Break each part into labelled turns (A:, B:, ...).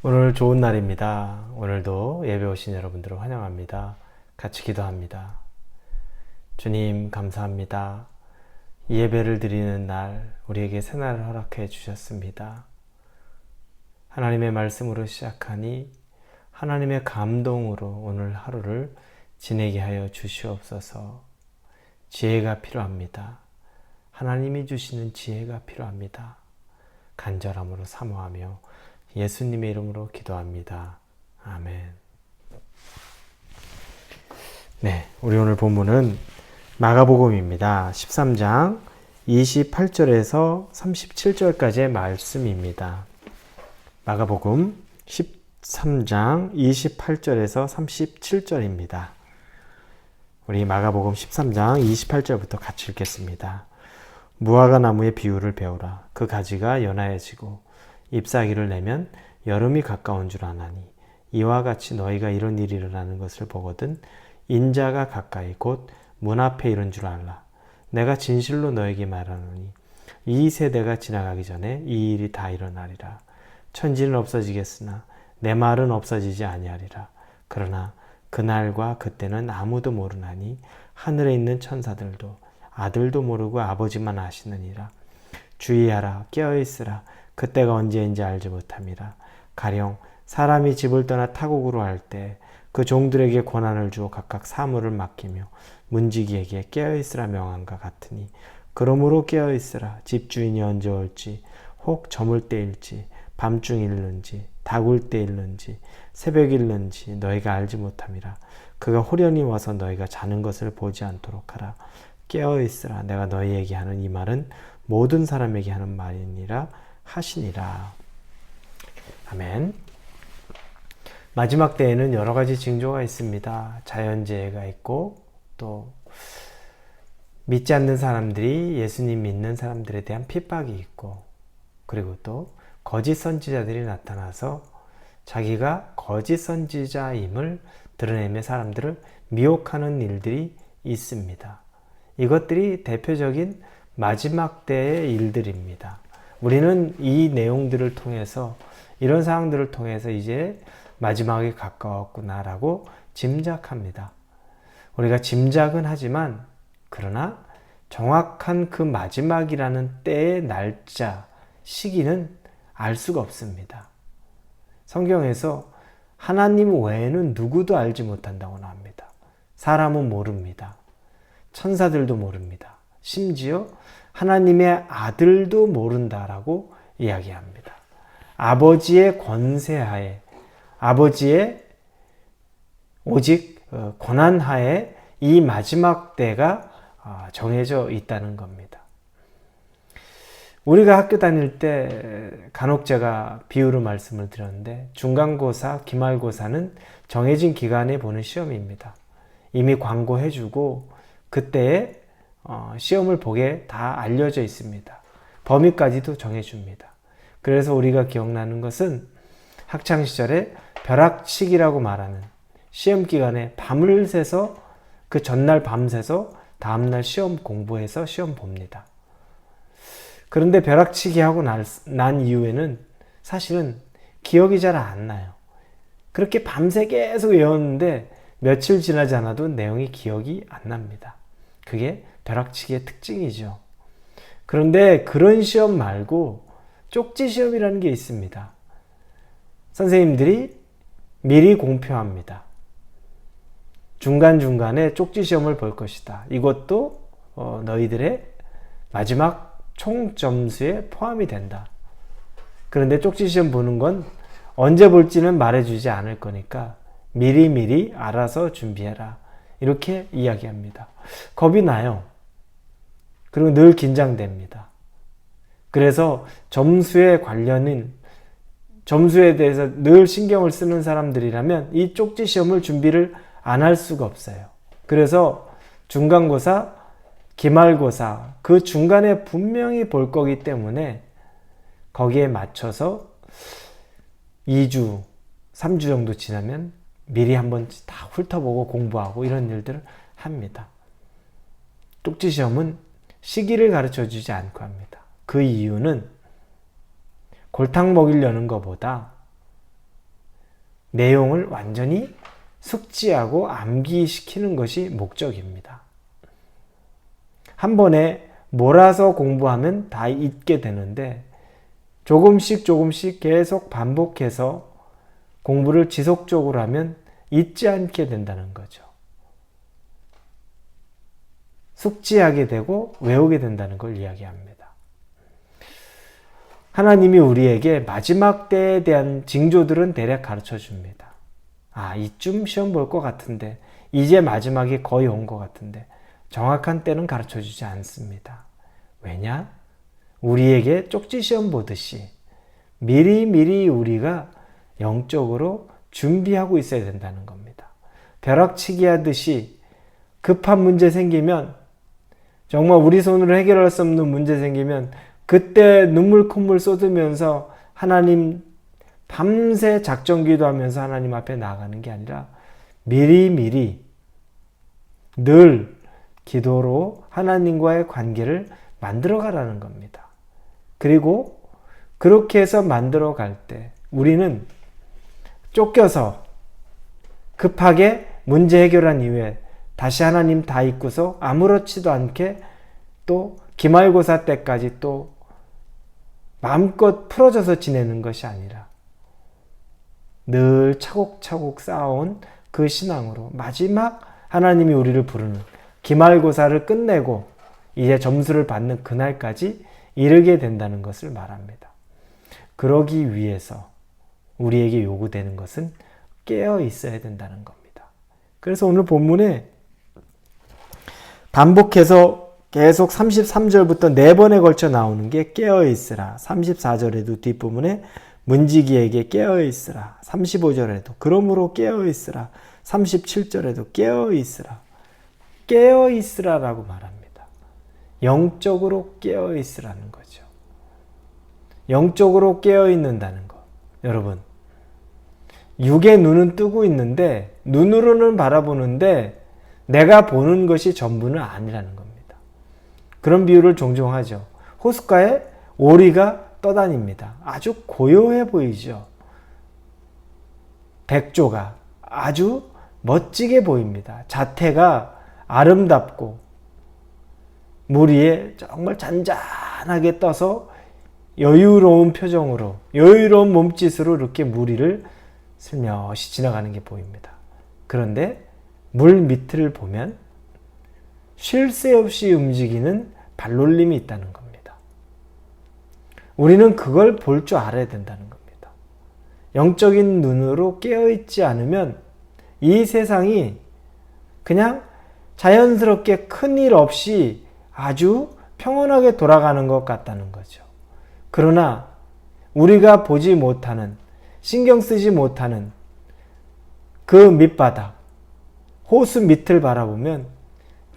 A: 오늘 좋은 날입니다. 오늘도 예배 오신 여러분들을 환영합니다. 같이 기도합니다. 주님 감사합니다. 이 예배를 드리는 날 우리에게 새날을 허락해 주셨습니다. 하나님의 말씀으로 시작하니 하나님의 감동으로 오늘 하루를 지내게 하여 주시옵소서. 지혜가 필요합니다. 하나님이 주시는 지혜가 필요합니다. 간절함으로 사모하며 예수님의 이름으로 기도합니다. 아멘. 네, 우리 오늘 본문은 마가복음입니다. 13장 28절에서 37절까지의 말씀입니다. 마가복음 13장 28절에서 37절입니다. 우리 마가복음 13장 28절부터 같이 읽겠습니다. 무화과 나무의 비유를 배우라. 그 가지가 연하여지고 잎사귀를 내면 여름이 가까운 줄 아나니 이와 같이 너희가 이런 일이 일어나는 것을 보거든 인자가 가까이 곧 문 앞에 이른 줄 알라. 내가 진실로 너에게 말하노니 이 세대가 지나가기 전에 이 일이 다 일어나리라. 천지는 없어지겠으나 내 말은 없어지지 아니하리라. 그러나 그날과 그때는 아무도 모르나니 하늘에 있는 천사들도 아들도 모르고 아버지만 아시느니라. 주의하라, 깨어있으라. 그때가 언제인지 알지 못함이라. 가령 사람이 집을 떠나 타국으로 할 때 그 종들에게 권한을 주어 각각 사물을 맡기며 문지기에게 깨어있으라 명한과 같으니 그러므로 깨어있으라. 집주인이 언제 올지 혹 저물 때일지 밤중일는지 다굴 때일는지 새벽일는지 너희가 알지 못함이라. 그가 호련히 와서 너희가 자는 것을 보지 않도록 하라. 깨어있으라. 내가 너희에게 하는 이 말은 모든 사람에게 하는 말이니라 하시니라. 아멘. 마지막 때에는 여러 가지 징조가 있습니다. 자연재해가 있고 또 믿지 않는 사람들이 예수님 믿는 사람들에 대한 핍박이 있고 그리고 또 거짓 선지자들이 나타나서 자기가 거짓 선지자임을 드러내며 사람들을 미혹하는 일들이 있습니다. 이것들이 대표적인 마지막 때의 일들입니다. 우리는 이 내용들을 통해서 이런 상황들을 통해서 이제 마지막에 가까웠구나라고 짐작합니다. 우리가 짐작은 하지만 그러나 정확한 그 마지막이라는 때의 날짜, 시기는 알 수가 없습니다. 성경에서 하나님 외에는 누구도 알지 못한다고 나옵니다. 사람은 모릅니다. 천사들도 모릅니다. 심지어 하나님의 아들도 모른다라고 이야기합니다. 아버지의 권세하에 아버지의 오직 권한하에 이 마지막 때가 정해져 있다는 겁니다. 우리가 학교 다닐 때 간혹 제가 비유로 말씀을 드렸는데 중간고사, 기말고사는 정해진 기간에 보는 시험입니다. 이미 광고해주고 그때에 시험을 보게 다 알려져 있습니다. 범위까지도 정해줍니다. 그래서 우리가 기억나는 것은 학창시절에 벼락치기라고 말하는 시험 기간에 밤을 새서 그 전날 밤새서 다음날 시험 공부해서 시험 봅니다. 그런데 벼락치기 하고 난 이후에는 사실은 기억이 잘 안 나요. 그렇게 밤새 계속 외웠는데 며칠 지나지 않아도 내용이 기억이 안 납니다. 그게 벼락치기의 특징이죠. 그런데 그런 시험 말고 쪽지 시험이라는 게 있습니다. 선생님들이 미리 공표합니다. 중간중간에 쪽지 시험을 볼 것이다. 이것도 너희들의 마지막 총 점수에 포함이 된다. 그런데 쪽지 시험 보는 건 언제 볼지는 말해주지 않을 거니까 미리미리 알아서 준비해라. 이렇게 이야기합니다. 겁이 나요. 그리고 늘 긴장됩니다. 그래서 점수에 대해서 늘 신경을 쓰는 사람들이라면 이 쪽지 시험을 준비를 안 할 수가 없어요. 그래서 중간고사, 기말고사 그 중간에 분명히 볼 거기 때문에 거기에 맞춰서 2주, 3주 정도 지나면 미리 한번 다 훑어보고 공부하고 이런 일들을 합니다. 쪽지 시험은 시기를 가르쳐 주지 않고 합니다. 그 이유는 골탕 먹이려는 것보다 내용을 완전히 숙지하고 암기시키는 것이 목적입니다. 한 번에 몰아서 공부하면 다 잊게 되는데 조금씩 계속 반복해서 공부를 지속적으로 하면 잊지 않게 된다는 거죠. 숙지하게 되고 외우게 된다는 걸 이야기합니다. 하나님이 우리에게 마지막 때에 대한 징조들은 대략 가르쳐 줍니다. 이쯤 시험 볼 것 같은데, 이제 마지막이 거의 온 것 같은데, 정확한 때는 가르쳐 주지 않습니다. 왜냐? 우리에게 쪽지 시험 보듯이 미리미리 우리가 영적으로 준비하고 있어야 된다는 겁니다. 벼락치기 하듯이 급한 문제 생기면, 정말 우리 손으로 해결할 수 없는 문제 생기면 그때 눈물 콧물 쏟으면서 하나님 밤새 작정 기도하면서 하나님 앞에 나가는 게 아니라 미리미리 늘 기도로 하나님과의 관계를 만들어 가라는 겁니다. 그리고 그렇게 해서 만들어 갈 때 우리는 쫓겨서 급하게 문제 해결한 이후에 다시 하나님 다 잊고서 아무렇지도 않게 또 기말고사 때까지 또 마음껏 풀어져서 지내는 것이 아니라 늘 차곡차곡 쌓아온 그 신앙으로 마지막 하나님이 우리를 부르는 기말고사를 끝내고 이제 점수를 받는 그날까지 이르게 된다는 것을 말합니다. 그러기 위해서 우리에게 요구되는 것은 깨어 있어야 된다는 겁니다. 그래서 오늘 본문에 반복해서 계속 33절부터 4번에 걸쳐 나오는 게 깨어 있으라. 34절에도 뒷부분에 문지기에게 깨어 있으라. 35절에도 그러므로 깨어 있으라. 37절에도 깨어 있으라. 깨어 있으라라고 말합니다. 영적으로 깨어 있으라는 거죠. 영적으로 깨어 있는다는 것. 여러분, 육의 눈은 뜨고 있는데 눈으로는 바라보는데 내가 보는 것이 전부는 아니라는 겁니다. 그런 비유를 종종 하죠. 호숫가에 오리가 떠다닙니다. 아주 고요해 보이죠. 백조가 아주 멋지게 보입니다. 자태가 아름답고 물 위에 정말 잔잔하게 떠서 여유로운 표정으로, 여유로운 몸짓으로 이렇게 물 위를 슬며시 지나가는 게 보입니다. 그런데 물 밑을 보면 쉴 새 없이 움직이는 발놀림이 있다는 겁니다. 우리는 그걸 볼 줄 알아야 된다는 겁니다. 영적인 눈으로 깨어있지 않으면 이 세상이 그냥 자연스럽게 큰일 없이 아주 평온하게 돌아가는 것 같다는 거죠. 그러나 우리가 보지 못하는, 신경 쓰지 못하는 그 밑바닥, 호수 밑을 바라보면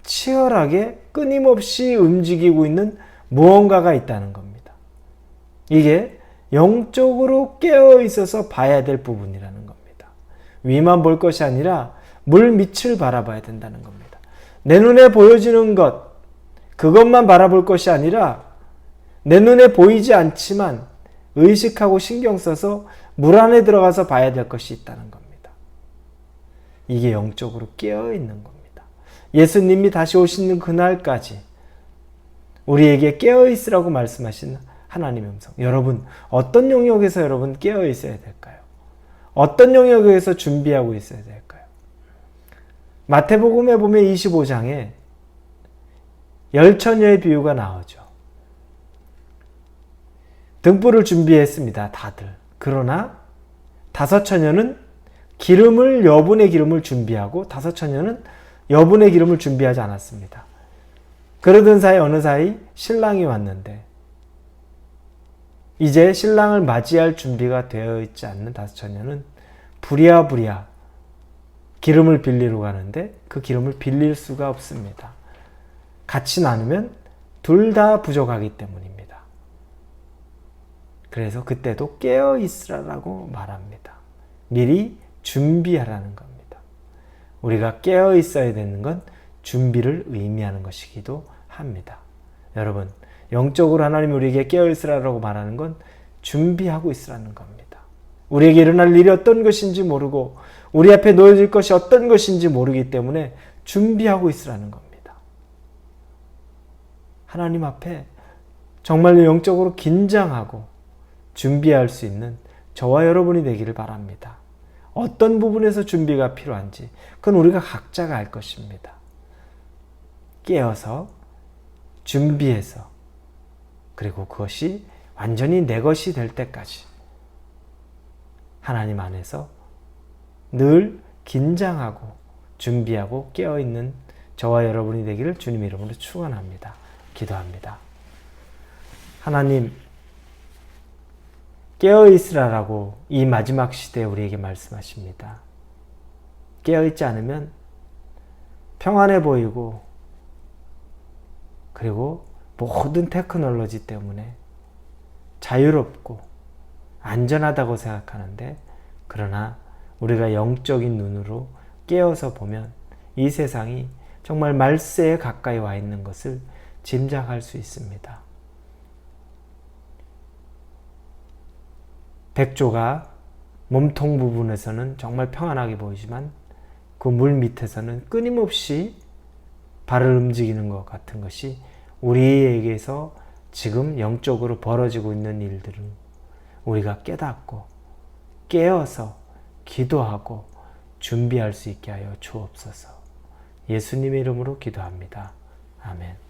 A: 치열하게 끊임없이 움직이고 있는 무언가가 있다는 겁니다. 이게 영적으로 깨어 있어서 봐야 될 부분이라는 겁니다. 위만 볼 것이 아니라 물 밑을 바라봐야 된다는 겁니다. 내 눈에 보여지는 것, 그것만 바라볼 것이 아니라 내 눈에 보이지 않지만 의식하고 신경 써서 물 안에 들어가서 봐야 될 것이 있다는 겁니다. 이게 영적으로 깨어있는 겁니다. 예수님이 다시 오시는 그날까지 우리에게 깨어있으라고 말씀하신 하나님의 음성. 여러분, 어떤 영역에서 여러분 깨어있어야 될까요? 어떤 영역에서 준비하고 있어야 될까요? 마태복음에 보면 25장에 열처녀의 비유가 나오죠. 등불을 준비했습니다. 다들. 그러나 5처녀는 여분의 기름을 준비하고 5처녀는 여분의 기름을 준비하지 않았습니다. 그러던 사이 어느 사이 신랑이 왔는데 이제 신랑을 맞이할 준비가 되어 있지 않는 5처녀는 부랴부랴 기름을 빌리러 가는데 그 기름을 빌릴 수가 없습니다. 같이 나누면 둘 다 부족하기 때문입니다. 그래서 그때도 깨어 있으라고 말합니다. 미리 준비하라는 겁니다. 우리가 깨어 있어야 되는 건 준비를 의미하는 것이기도 합니다. 여러분, 영적으로 하나님이 우리에게 깨어 있으라고 말하는 건 준비하고 있으라는 겁니다. 우리에게 일어날 일이 어떤 것인지 모르고 우리 앞에 놓여질 것이 어떤 것인지 모르기 때문에 준비하고 있으라는 겁니다. 하나님 앞에 정말로 영적으로 긴장하고 준비할 수 있는 저와 여러분이 되기를 바랍니다. 어떤 부분에서 준비가 필요한지 그건 우리가 각자가 알 것입니다. 깨어서 준비해서 그리고 그것이 완전히 내 것이 될 때까지 하나님 안에서 늘 긴장하고 준비하고 깨어있는 저와 여러분이 되기를 주님 이름으로 축원합니다. 기도합니다. 하나님, 깨어있으라라고 이 마지막 시대에 우리에게 말씀하십니다. 깨어있지 않으면 평안해 보이고 그리고 모든 테크놀로지 때문에 자유롭고 안전하다고 생각하는데 그러나 우리가 영적인 눈으로 깨어서 보면 이 세상이 정말 말세에 가까이 와 있는 것을 짐작할 수 있습니다. 백조가 몸통 부분에서는 정말 평안하게 보이지만 그 물 밑에서는 끊임없이 발을 움직이는 것 같은 것이 우리에게서 지금 영적으로 벌어지고 있는 일들은 우리가 깨닫고 깨어서 기도하고 준비할 수 있게 하여 주옵소서. 예수님의 이름으로 기도합니다. 아멘.